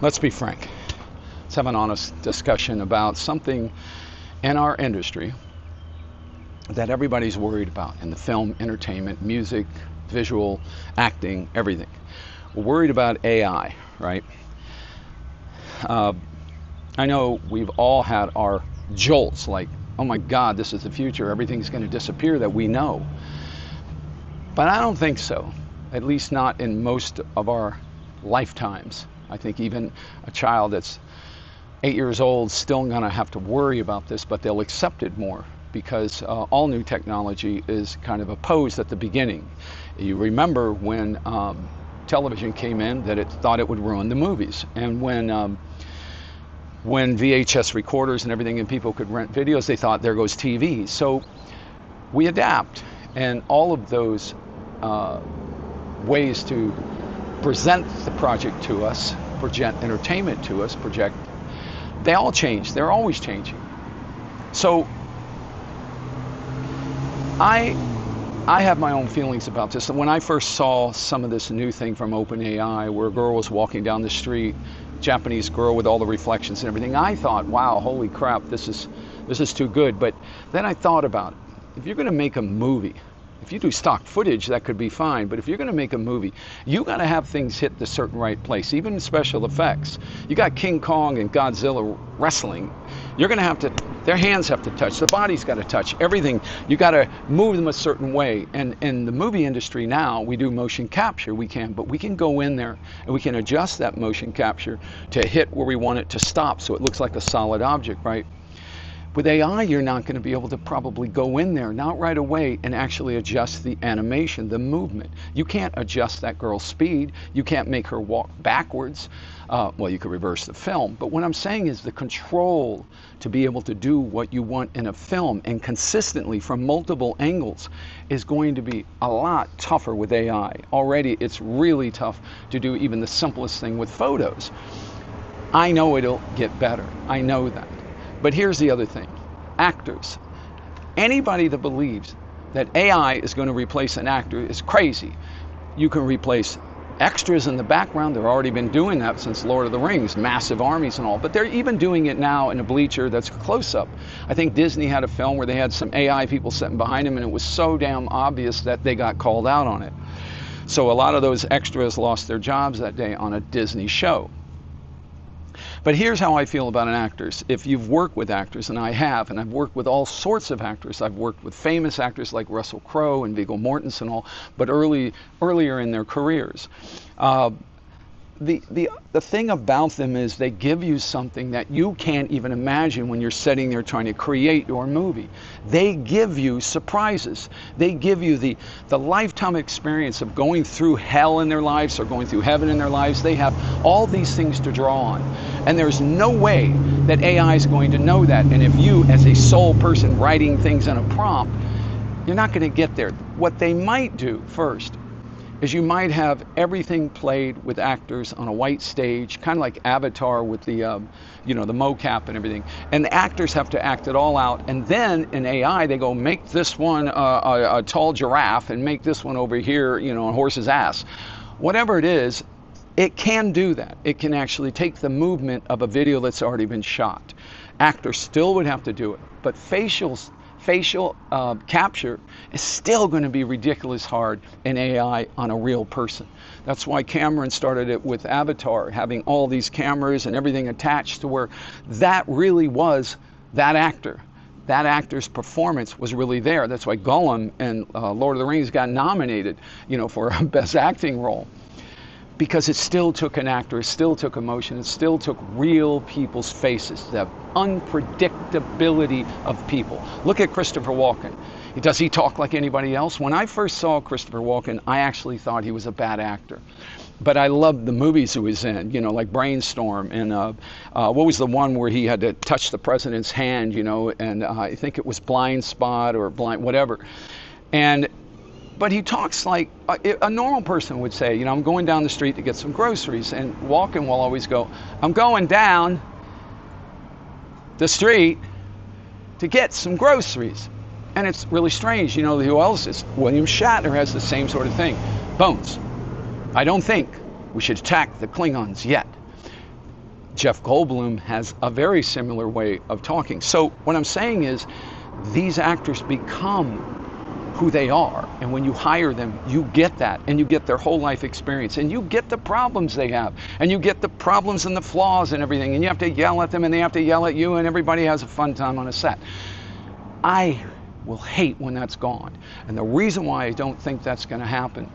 Let's be frank. Let's have an honest discussion about something in our industry that everybody's worried about in the film, entertainment, music, visual, acting, everything. We're worried about AI, right? I know we've all had our jolts like, oh my God, this is the future, everything's going to disappear that we know. But I don't think so, at least not in most of our lifetimes. I think even a child that's 8 years old still going to have to worry about this, but they'll accept it more because all new technology is kind of opposed at the beginning. You remember when television came in that it thought it would ruin the movies, and when VHS recorders and everything and people could rent videos, they thought there goes TV. So we adapt, and all of those ways to present the project to us, project entertainment to us, they all change. They're always changing. So I have my own feelings about this. And when I first saw some of this new thing from OpenAI, where a girl was walking down the street, Japanese girl with all the reflections and everything, I thought, wow, holy crap, this is too good. But then I thought about it. If you're going to make a movie, if you do stock footage, that could be fine, but if you're going to make a movie, you got to have things hit the certain right place, even special effects. You got King Kong and Godzilla wrestling. You're going to have to, their hands have to touch, the body's got to touch, everything. You got to move them a certain way. And in the movie industry now, we do motion capture, but we can go in there and we can adjust that motion capture to hit where we want it to stop so it looks like a solid object, right? With AI, you're not going to be able to probably go in there, not right away, and actually adjust the animation, the movement. You can't adjust that girl's speed. You can't make her walk backwards. Well, you could reverse the film. But what I'm saying is the control to be able to do what you want in a film and consistently from multiple angles is going to be a lot tougher with AI. Already, it's really tough to do even the simplest thing with photos. I know it'll get better. I know that. But here's the other thing. Actors. Anybody that believes that AI is going to replace an actor is crazy. You can replace extras in the background. They've already been doing that since Lord of the Rings, massive armies and all. But they're even doing it now in a bleacher that's close-up. I think Disney had a film where they had some AI people sitting behind them, and it was so damn obvious that they got called out on it. So a lot of those extras lost their jobs that day on a Disney show. But here's how I feel about actors. If you've worked with actors, and I have, and I've worked with all sorts of actors. I've worked with famous actors like Russell Crowe and Viggo Mortensen and all, but earlier in their careers. The thing about them is they give you something that you can't even imagine when you're sitting there trying to create your movie. They give you surprises. They give you the lifetime experience of going through hell in their lives or going through heaven in their lives. They have all these things to draw on. And there's no way that AI is going to know that. And if you, as a sole person writing things in a prompt, you're not going to get there. What they might do first is you might have everything played with actors on a white stage, kind of like Avatar with the, the mocap and everything. And the actors have to act it all out. And then in AI, they go, make this one a tall giraffe and make this one over here, a horse's ass. Whatever it is, it can do that. It can actually take the movement of a video that's already been shot. Actors still would have to do it, but facial capture is still going to be ridiculous hard in AI on a real person. That's why Cameron started it with Avatar, having all these cameras and everything attached to where that really was that actor. That actor's performance was really there. That's why Gollum in Lord of the Rings got nominated, for a best acting role. Because it still took an actor, it still took emotion, it still took real people's faces, the unpredictability of people. Look at Christopher Walken. Does he talk like anybody else? When I first saw Christopher Walken, I actually thought he was a bad actor. But I loved the movies he was in, like Brainstorm, and what was the one where he had to touch the president's hand, and I think it was Blind Spot or Blind, whatever. But he talks like a normal person would say, I'm going down the street to get some groceries. And Walken will always go, I'm going down the street to get some groceries. And it's really strange. Who else is? William Shatner has the same sort of thing. Bones. I don't think we should attack the Klingons yet. Jeff Goldblum has a very similar way of talking. So what I'm saying is, these actors become who they are, and when you hire them, you get that, and you get their whole life experience, and you get the problems they have, and you get the problems and the flaws and everything, and you have to yell at them, and they have to yell at you, and everybody has a fun time on a set. I will hate when that's gone, and the reason why I don't think that's going to happen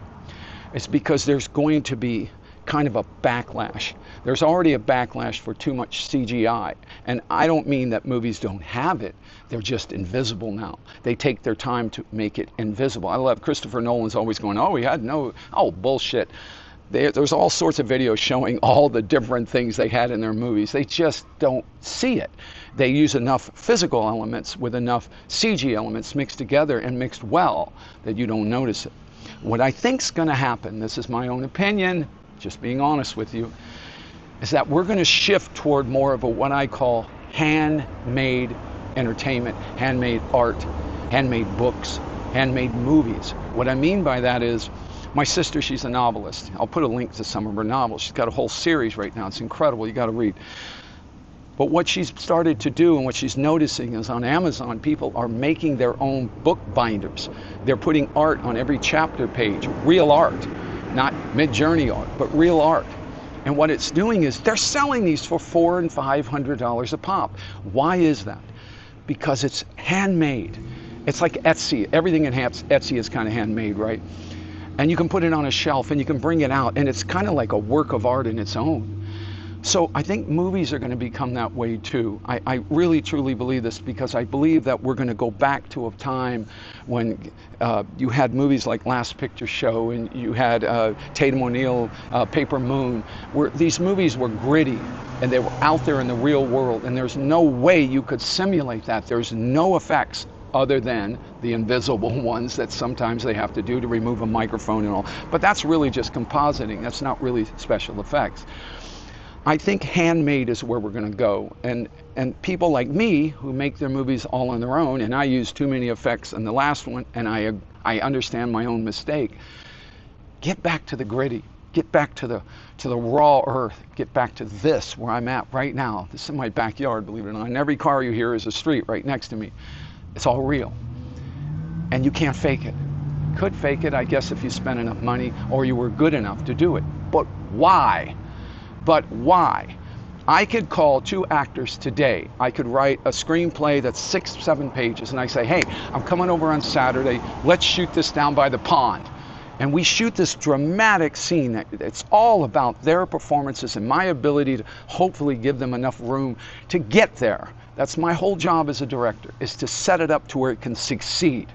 is because there's going to be kind of a backlash. There's already a backlash for too much CGI, and I don't mean that movies don't have it. They're just invisible now. They take their time to make it invisible. I love Christopher Nolan's always going, oh, he had no, oh, bullshit. There's all sorts of videos showing all the different things they had in their movies. They just don't see it. They use enough physical elements with enough CG elements mixed together and mixed well that you don't notice it. What I think's going to happen, this is my own opinion, just being honest with you, is that we're going to shift toward more of a what I call handmade entertainment, handmade art, handmade books, handmade movies. What I mean by that is, my sister, she's a novelist. I'll put a link to some of her novels. She's got a whole series right now. It's incredible. You got to read. But what she's started to do and what she's noticing is on Amazon, people are making their own book binders. They're putting art on every chapter page, real art, not Mid-Journey art, but real art. And what it's doing is they're selling these for $400 and $500 a pop. Why is that? Because it's handmade. It's like Etsy. Everything in Etsy is kind of handmade, right? And you can put it on a shelf and you can bring it out, and it's kind of like a work of art in its own. So I think movies are going to become that way too. I really truly believe this, because I believe that we're going to go back to a time when you had movies like Last Picture Show, and you had Tatum O'Neal, Paper Moon, where these movies were gritty and they were out there in the real world, and there's no way you could simulate that. There's no effects other than the invisible ones that sometimes they have to do to remove a microphone and all. But that's really just compositing. That's not really special effects. I think handmade is where we're going to go, and people like me who make their movies all on their own, and I use too many effects in the last one, and I understand my own mistake. Get back to the gritty. Get back to the raw earth. Get back to this where I'm at right now. This is my backyard, believe it or not. And every car you hear is a street right next to me. It's all real, and you can't fake it. Could fake it, I guess, if you spent enough money or you were good enough to do it. But why? But why? I could call 2 actors today. I could write a screenplay that's 6, 7 pages, and I say, hey, I'm coming over on Saturday. Let's shoot this down by the pond. And we shoot this dramatic scene. It's all about their performances and my ability to hopefully give them enough room to get there. That's my whole job as a director, is to set it up to where it can succeed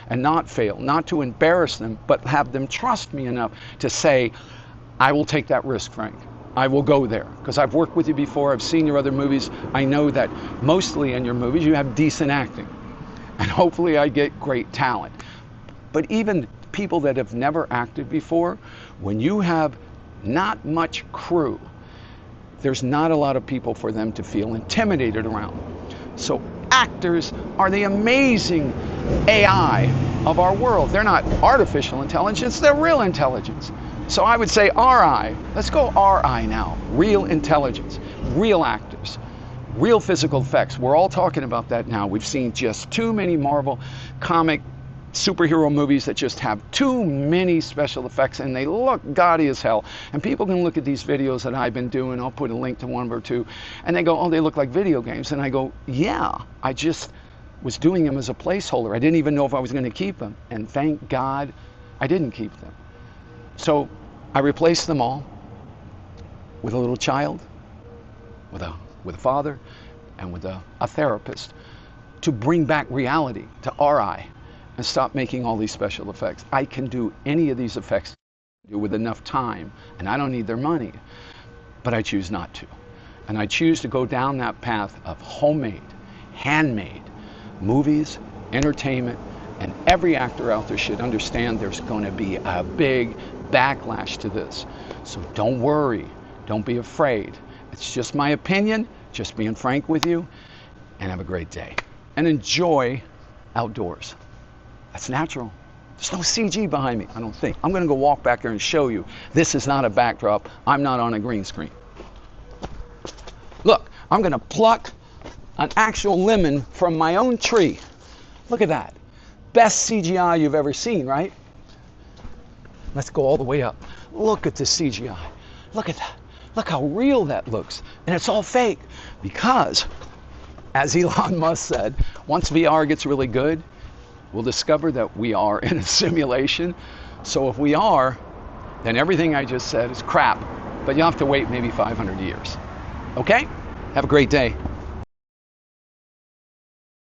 and not fail, not to embarrass them, but have them trust me enough to say, I will take that risk, Frank. I will go there, because I've worked with you before. I've seen your other movies. I know that mostly in your movies you have decent acting, and hopefully I get great talent. But even people that have never acted before, when you have not much crew, there's not a lot of people for them to feel intimidated around. So actors are the amazing AI of our world. They're not artificial intelligence, they're real intelligence. So I would say RI. Let's go RI now. Real intelligence, real actors, real physical effects. We're all talking about that now. We've seen just too many Marvel comic superhero movies that just have too many special effects, and they look gaudy as hell. And people can look at these videos that I've been doing. I'll put a link to 1 or 2, and they go, oh, they look like video games. And I go, yeah, I just was doing them as a placeholder. I didn't even know if I was going to keep them, and thank God I didn't keep them. So I replaced them all with a little child, with a father, and with a therapist, to bring back reality to RI and stop making all these special effects. I can do any of these effects with enough time, and I don't need their money, but I choose not to. And I choose to go down that path of homemade, handmade movies, entertainment, and every actor out there should understand there's going to be a big backlash to this. So don't worry, don't be afraid. It's just my opinion, just being frank with you, and have a great day. And enjoy outdoors. That's natural. There's no CG behind me, I don't think. I'm going to go walk back there and show you. This is not a backdrop. I'm not on a green screen. Look, I'm going to pluck an actual lemon from my own tree. Look at that. Best CGI you've ever seen, right? Let's go all the way up. Look at the CGI. Look at that. Look how real that looks. And it's all fake because, as Elon Musk said, once VR gets really good, we'll discover that we are in a simulation. So if we are, then everything I just said is crap. But you'll have to wait maybe 500 years. Okay? Have a great day.